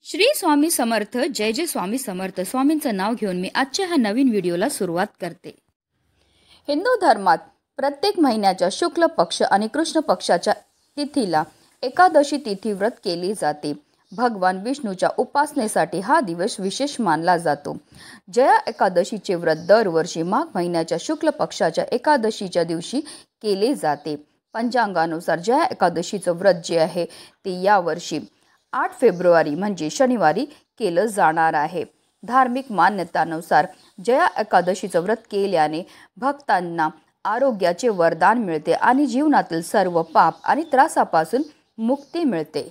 श्री स्वामी समर्थ. जय जय स्वामी समर्थ. स्वामींचं नाव घेऊन मी आजच्या ह्या नवीन व्हिडिओला सुरुवात करते. हिंदू धर्मात प्रत्येक महिन्याच्या शुक्ल पक्ष आणि कृष्ण पक्षाच्या तिथीला एकादशी तिथी व्रत केली जाते. भगवान विष्णूच्या उपासनेसाठी हा दिवस विशेष मानला जातो. जया एकादशीचे व्रत दरवर्षी माघ महिन्याच्या शुक्ल पक्षाच्या एकादशीच्या दिवशी केले जाते. पंचांगानुसार जया एकादशीचं व्रत जे आहे ते यावर्षी 8 फेब्रुवारी म्हणजे शनिवारी केलं जाणार आहे. धार्मिक मान्यतानुसार जया एकादशीचं व्रत केल्याने भक्तांना आरोग्याचे वरदान मिळते आणि जीवनातील सर्व पाप आणि त्रासापासून मुक्ती मिळते.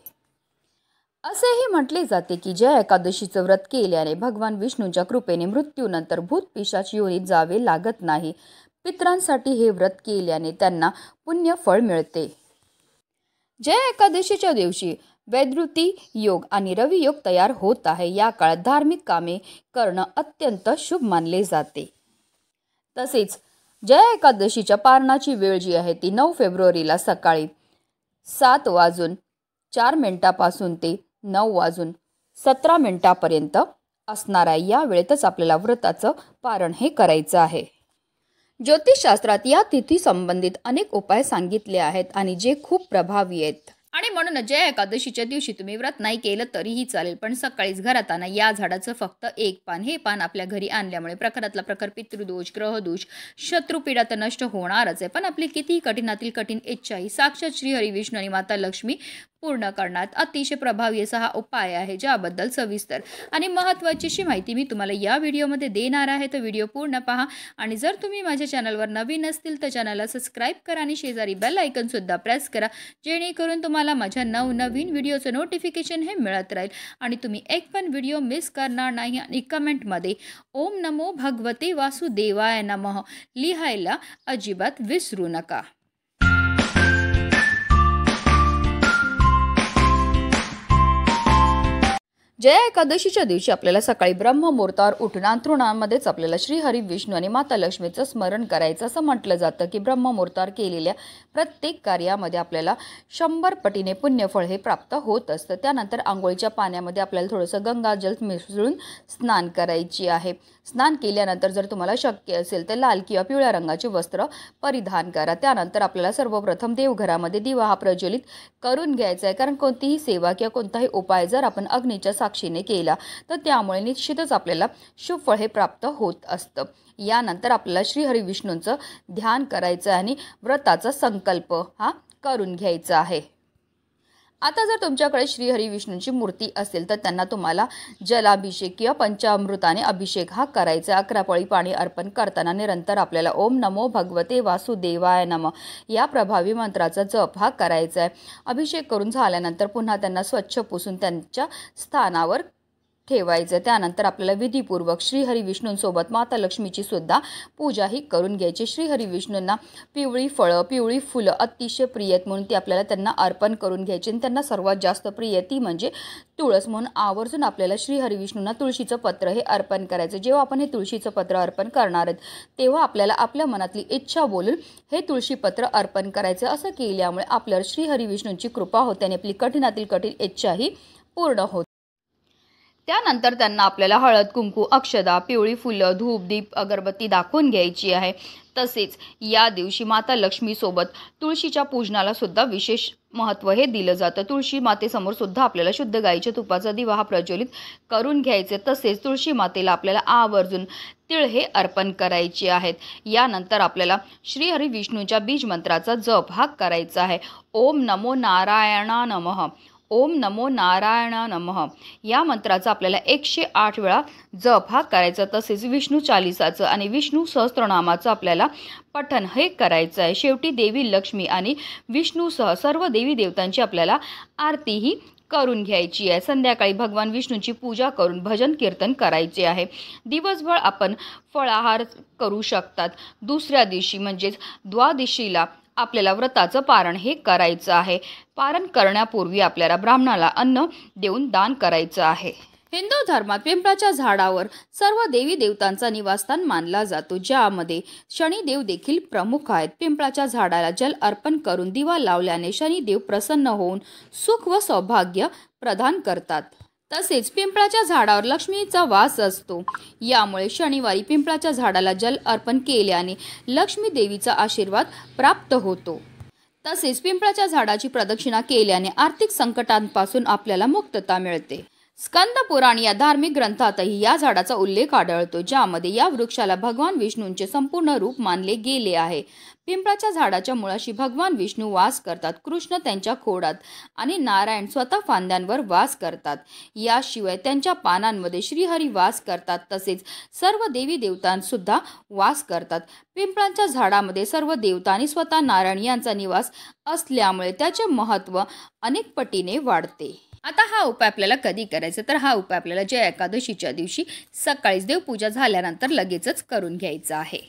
असेही म्हटले जाते की जया एकादशीचं व्रत केल्याने भगवान विष्णूंच्या कृपेने मृत्यूनंतर भूत पिशाच योनीत जावे लागत नाही. पितरांसाठी हे व्रत केल्याने त्यांना पुण्य फळ मिळते. जया एकादशीच्या दिवशी वैद्युती योग आणि रवी योग तयार होत आहे. या काळात धार्मिक कामे करणं अत्यंत शुभ मानले जाते. तसेच जया एकादशीच्या पारणाची वेळ जी आहे ती 9 फेब्रुवारीला सकाळी 7:04 ते 9:17 असणार आहे. या वेळेतच आपल्याला व्रताचं पारण हे करायचं आहे. ज्योतिषशास्त्रात या तिथी संबंधित अनेक उपाय सांगितले आहेत आणि जे खूप प्रभावी आहेत. आणि म्हणून जया एकादशीच्या दिवशी तुम्ही व्रत नाही केलं तरीही चालेल, पण सकाळीच घरात आणा या झाडाचं फक्त एक पान. हे पान आपल्या घरी आणल्यामुळे प्रखरातला प्रखर पितृदोष, ग्रहदोष, शत्रुपीडा तर नष्ट होणारच आहे, पण आपली कितीही कठीणातील कठीण इच्छाही साक्षात श्री हरी विष्णू आणि माता लक्ष्मी पूर्ण करण्यात अतिशय प्रभावी असा हा उपाय आहे, ज्याबद्दल सविस्तर आणि महत्त्वाची अशी माहिती मी तुम्हाला या व्हिडिओमध्ये देणार आहे. तर व्हिडिओ पूर्ण पहा आणि जर तुम्ही माझ्या चॅनलवर नवीन असतील तर चॅनलला सबस्क्राईब करा आणि शेजारी बेल आयकन सुद्धा प्रेस करा, जेणेकरून तुम्हाला माझ्या नवनवीन व्हिडिओचं नोटिफिकेशन हे मिळत राहील आणि तुम्ही एक पण व्हिडिओ मिस करणार नाही. आणि कमेंटमध्ये ओम नमो भगवते वासुदेवाय नमः लिहायला अजिबात विसरू नका. जया एकादशीच्या दिवशी आपल्याला सकाळी ब्रह्ममुहूर्तावर उठून अंथरुणामध्येच आपल्याला श्री हरी विष्णू आणि माता लक्ष्मीचं स्मरण करायचं. असं म्हटलं जातं की ब्रह्ममुहूर्तावर केलेल्या प्रत्येक कार्यामध्ये आपल्याला 100 पटीने पुण्यफळ हे प्राप्त होत असतं. त्यानंतर आंघोळीच्या पाण्यामध्ये आपल्याला थोडंसं गंगाजल मिसळून स्नान करायची आहे. स्नान केल्यानंतर जर तुम्हाला शक्य असेल तर लाल किंवा पिवळ्या रंगाचे वस्त्र परिधान करा. त्यानंतर आपल्याला सर्वप्रथम देवघरामध्ये दिवा हा प्रज्वलित करून घ्यायचा आहे, कारण कोणतीही सेवा किंवा कोणताही उपाय जर आपण अग्नीच्या साक्षीने केला तर त्यामुळे निश्चितच आपल्याला शुभ फळ हे प्राप्त होत असतं. यानंतर आपल्याला श्री हरी विष्णूंचं ध्यान करायचं आणि व्रताचा संकल्प हा करून घ्यायचा आहे. आता जर तुमच्याकडे श्री हरी विष्णूंची मूर्ती असेल तर त्यांना तुम्हाला जलाभिषेक किंवा पंचामृताने अभिषेक हा करायचा. 11 पळी पाणी अर्पण करताना निरंतर आपल्याला ओम नमो भगवते वासुदेवाय नमः या प्रभावी मंत्राचा जप हा करायचा आहे. अभिषेक करून झाल्यानंतर पुन्हा त्यांना स्वच्छ पुसून त्यांच्या स्थानावर ठेवायचं. त्यानंतर आपल्याला विधीपूर्वक श्री हरी विष्णूंसोबत माता लक्ष्मीची सुद्धा पूजा ही करून घ्यायची. श्री हरी विष्णूंना पिवळी फळं, पिवळी फुलं अतिशय प्रिय आहेत म्हणून ती आपल्याला त्यांना अर्पण करून घ्यायची. आणि त्यांना सर्वात जास्त प्रिय ती म्हणजे तुळस, म्हणून आवर्जून आपल्याला श्री हरी विष्णूंना तुळशीचं पत्र हे अर्पण करायचं. जेव्हा आपण हे तुळशीचं पत्र अर्पण करणार आहेत तेव्हा आपल्याला आपल्या मनातली इच्छा बोलून हे तुळशीपत्र अर्पण करायचं. असं केल्यामुळे आपल्यावर श्री हरी विष्णूंची कृपा होते आणि आपली कठीणातील कठीण इच्छाही पूर्ण होते. त्यानंतर त्यांना आपल्याला हळद, कुंकू, अक्षदा, पिवळी फुलं, धूप, दीप, अगरबत्ती दाखवून घ्यायची आहे. तसेच या दिवशी माता लक्ष्मीसोबत तुळशीच्या पूजनाला सुद्धा विशेष महत्त्व हे दिलं जातं. तुळशी मातेसमोर सुद्धा आपल्याला शुद्ध गाईच्या तुपाचा दिवा हा प्रज्वलित करून घ्यायचे. तसेच तुळशी मातेला आपल्याला आवर्जून तिळ हे अर्पण करायचे आहेत. यानंतर आपल्याला श्री हरी विष्णूंच्या बीज मंत्राचा जप हा करायचा आहे. ओम नमो नारायणा नमः, ओम नमो नारायण नमः या मंत्राचा आपल्याला 108 वेळा जप हा करायचा. तसेच विष्णू चालीसाचं आणि विष्णू सहस्त्रनामाचं आपल्याला पठण हे करायचं आहे. शेवटी देवी लक्ष्मी आणि विष्णूसह सर्व देवी देवतांची आपल्याला आरती ही करून घ्यायची आहे. संध्याकाळी भगवान विष्णूंची पूजा करून भजन कीर्तन करायचे आहे. दिवसभर आपण फळाहार करू शकतात. दुसऱ्या दिवशी म्हणजेच द्वादशीला आपल्याला व्रताचं पारण हे करायचं आहे. पारण करण्यापूर्वी आपल्याला ब्राह्मणाला अन्न देऊन दान करायचं आहे. हिंदू धर्मात पिंपळाच्या झाडावर सर्व देवी देवतांचा निवासस्थान मानला जातो, ज्यामध्ये शनिदेव देखील प्रमुख आहेत. पिंपळाच्या झाडाला जल अर्पण करून दिवा लावल्याने शनिदेव प्रसन्न होऊन सुख व सौभाग्य प्रदान करतात. तसेच पिंपळाच्या झाडावर लक्ष्मीचा वास असतो। यामुळे शनिवारी पिंपळाच्या झाडाला जल अर्पण केल्याने लक्ष्मी देवीचा आशीर्वाद प्राप्त होतो। तसेच पिंपळाच्या झाडाची प्रदक्षिणा केल्याने आर्थिक संकटांपासून आपल्याला मुक्तता मिळते। स्कंद पुराण या धार्मिक ग्रंथातही या झाडाचा उल्लेख आढळतो, ज्यामध्ये या वृक्षाला भगवान विष्णूंचे संपूर्ण रूप मानले गेले आहे। पिंपळाच्या झाडाच्या मुळाशी भगवान विष्णू वास करतात, कृष्ण त्यांच्या खोडात आणि नारायण स्वतः फांद्यांवर वास करतात। याशिवाय त्यांच्या पानांमध्ये श्रीहरी वास करतात, तसेच सर्व देवी देवतांसुद्धा वास करतात। पिंपळाच्या झाडामध्ये सर्व देवता आणि स्वतः नारायण यांचा निवास असल्यामुळे त्याचे महत्त्व अनेक पटीने वाढते। आता हा उपाय आपल्याला कधी करायचा, तर हा उपाय आपल्याला जय एकादशीच्या दिवशी सकाळीच देवपूजा झाल्यानंतर लगेचच करून घ्यायचा आहे।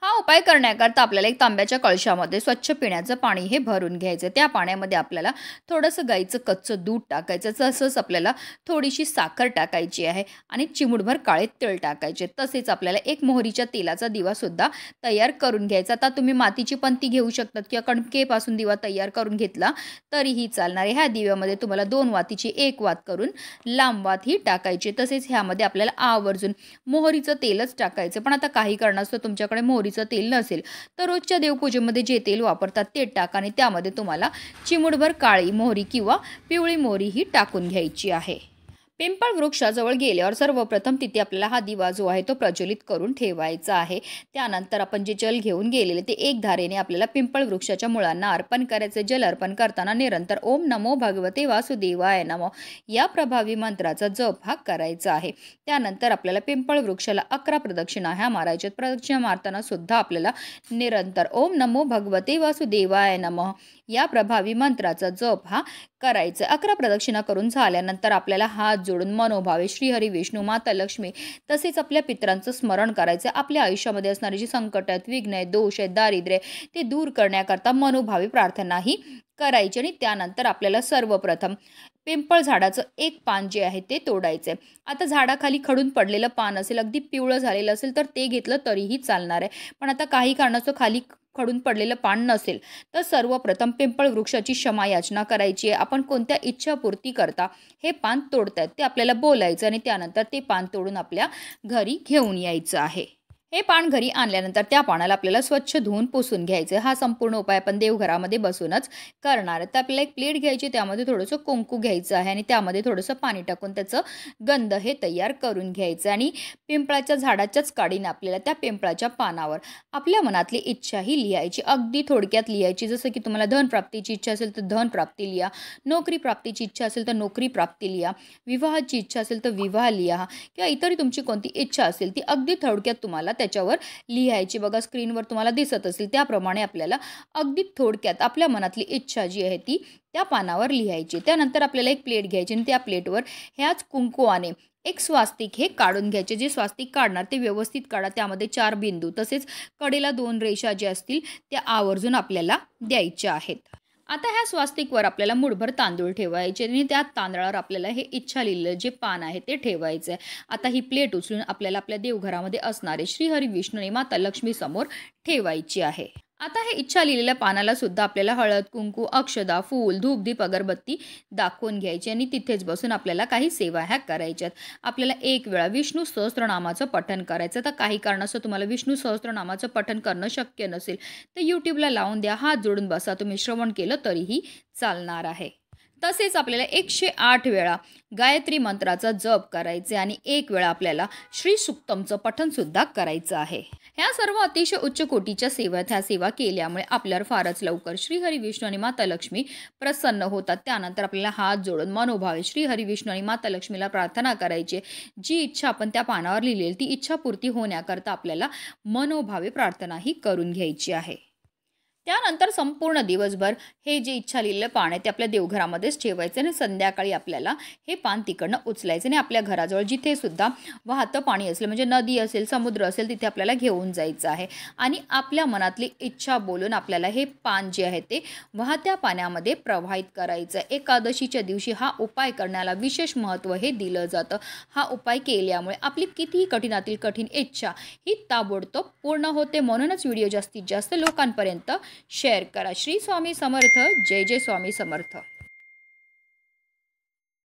हा उपाय करण्याकरता आपल्याला एक तांब्याच्या कळशामध्ये स्वच्छ पिण्याचं पाणी हे भरून घ्यायचं। त्या पाण्यामध्ये आपल्याला थोडंसं गाईचं कच्चं दूध टाकायचं, तसंच आपल्याला थोडीशी साखर टाकायची आहे आणि चिमूटभर काळे तीळ टाकायचे। तसेच आपल्याला एक मोहरीच्या तेलाचा दिवा सुद्धा तयार करून घ्यायचा। आता तुम्ही मातीची पंती घेऊ शकतात किंवा कणकेपासून दिवा तयार करून घेतला तरीही चालणार आहे। ह्या दिव्यामध्ये तुम्हाला 2 वातीची 1 वात करून लांब वात ही टाकायची। तसेच ह्यामध्ये आपल्याला आवर्जून मोहरीचं तेलच टाकायचं। पण आता काही कारणास्तव तुमच्याकडे मोहरीचं तेल नसेल तर रोजच्या देवपूजेमध्ये जे तेल वापरतात ते टाका आणि त्यामध्ये तुम्हाला चिमूटभर काळी मोहरी किंवा पिवळी मोहरी ही टाकून घ्यायची आहे। पिंपळ वृक्षाजवळ गेल्यावर सर्वप्रथम तिथे आपल्याला हा दिवा जो आहे तो प्रज्वलित करून ठेवायचा आहे। त्यानंतर आपण जे जल घेऊन गेलेले ते एक धारेने आपल्याला पिंपळ वृक्षाच्या मुळांना अर्पण करायचे। जल अर्पण करताना निरंतर ओम नमो भगवते वासुदेवाय नमः या प्रभावी मंत्राचा जप हा करायचा आहे। त्यानंतर आपल्याला पिंपळ वृक्षाला 11 प्रदक्षिणा ह्या मारायच्या। प्रदक्षिणा मारताना सुद्धा आपल्याला निरंतर ओम नमो भगवते वासुदेवाय नमः या प्रभावी मंत्राचा जप हा करायचा। 11 प्रदक्षिणा करून झाल्यानंतर आपल्याला हात जोडून मनोभावे श्रीहरी विष्णू माता लक्ष्मी तसेच आपल्या पितरांचं स्मरण करायचं। आपल्या आयुष्यामध्ये असणारी जी संकट आहेत, विघ्न आहेत, दोष आहेत, दारिद्र्य ते दूर करण्याकरता मनोभावे प्रार्थना ही करायची। आणि त्यानंतर आपल्याला सर्वप्रथम पिंपळ झाडाचं एक पान जे आहे ते तोडायचंय। आता झाडाखाली खडून पडलेलं पान असेल, अगदी पिवळं झालेलं असेल तर ते घेतलं तरीही चालणार आहे। पण आता काही कारणास्तव खाली खडून पडलेलं पान नसेल तर सर्वप्रथम पिंपळ वृक्षाची क्षमा याचना करायची आहे। आपण कोणत्या इच्छापूर्ती करता हे पान तोडतायत ते आपल्याला बोलायचं आणि त्यानंतर ते पान तोडून आपल्या घरी घेऊन यायचं आहे। हे पान घरी आणल्यानंतर त्या पानाला आपल्याला स्वच्छ धुवून पुसून घ्यायचं। हा संपूर्ण उपाय आपण देवघरामध्ये बसूनच करणार आहे। तर आपल्याला एक प्लेट घ्यायची, त्यामध्ये थोडंसं कुंकू घ्यायचं आहे आणि त्यामध्ये थोडंसं पाणी टाकून त्याचं गंध हे तयार करून घ्यायचं आणि पिंपळाच्या झाडाच्याच काडीने आपल्याला त्या पिंपळाच्या पानावर आपल्या मनातली इच्छा ही लिहायची। अगदी थोडक्यात लिहायची, जसं की तुम्हाला धन प्राप्तीची इच्छा असेल तर धन प्राप्ती लिहा, नोकरी प्राप्तीची इच्छा असेल तर नोकरी प्राप्ती लिहा, विवाहाची इच्छा असेल तर विवाह लिहा किंवा इतरही तुमची कोणती इच्छा असेल ती अगदी थोडक्यात तुम्हाला त्याच्यावर लिहायची। बघा स्क्रीनवर तुम्हाला दिसत असेल त्याप्रमाणे आपल्याला अगदी थोडक्यात आपल्या मनातली इच्छा जी आहे ती त्या पानावर लिहायची। त्यानंतर आपल्याला एक प्लेट घ्यायची आणि त्या प्लेटवर ह्याच कुंकुवाने एक स्वास्तिक हे काढून घ्यायचे। जे स्वास्तिक काढणार ते व्यवस्थित काढा, त्यामध्ये 4 बिंदू तसेच कडेला 2 रेषा ज्या असतील त्या आवर्जून आपल्याला द्यायच्या आहेत। आता ह्या स्वास्तिकवर आपल्याला मुठभर तांदूळ ठेवायचे आणि त्या तांदळावर आपल्याला हे इच्छा लिहिलेलं जे पान आहे ते ठेवायचं आहे। आता ही प्लेट उचलून आपल्याला आपल्या देवघरामध्ये असणारे श्रीहरी विष्णू आणि माता लक्ष्मी समोर ठेवायची आहे। आता हे इच्छा लिहिलेल्या पानाला सुद्धा आपल्याला हळद, कुंकू, अक्षदा, फूल, धूप, दीप, अगरबत्ती दाखवून घ्यायची आणि तिथेच बसून आपल्याला काही सेवा ह्या करायच्यात। आपल्याला एक वेळा विष्णू सहस्त्रनामाचं पठण करायचं। तर काही कारणास्तव तुम्हाला विष्णू सहस्त्रनामाचं पठण करणं शक्य नसेल तर यूट्यूबला लावून द्या, हात जोडून बसा, तुम्ही श्रवण केलं तरीही चालणार आहे। तसेच आपल्याला 108 वेळा गायत्री मंत्राचा जप करायचे आणि 1 वेळा आपल्याला श्री सुक्तमचं पठण सुद्धा करायचं आहे। ह्या सर्व अतिशय उच्च कोटीच्या सेवा ह्या सेवा केल्यामुळे आपल्यावर फारच लवकर श्रीहरी विष्णू आणि माता लक्ष्मी प्रसन्न होतात। त्यानंतर आपल्याला हात जोडून मनोभावे श्रीहरी विष्णू आणि माता लक्ष्मीला प्रार्थना करायची। जी इच्छा आपण त्या पानावर लिहिलेली ती इच्छा पूर्ती होण्याकरता आपल्याला मनोभावे प्रार्थना ही करून घ्यायची आहे। त्यानंतर संपूर्ण दिवसभर हे जे इच्छा लिहिलेलं पान आहे ते आपल्या देवघरामध्येच ठेवायचं आणि संध्याकाळी आपल्याला हे पान तिकडनं उचलायचं आणि आपल्या घराजवळ जिथे सुद्धा वाहतं पाणी असेल, म्हणजे नदी असेल, समुद्र असेल, तिथे आपल्याला घेऊन जायचं आहे आणि आपल्या मनातली इच्छा बोलून आपल्याला हे पान जे आहे ते वाहत्या पाण्यामध्ये प्रवाहित करायचं। एकादशीच्या दिवशी हा उपाय करण्याला विशेष महत्त्व हे दिलं जातं। हा उपाय केल्यामुळे आपली कितीही कठीणातील कठीण इच्छा ही ताबडतोब पूर्ण होते। म्हणूनच व्हिडिओ जास्तीत जास्त लोकांपर्यंत शेअर करा। श्री स्वामी समर्थ, जय जय स्वामी समर्थ।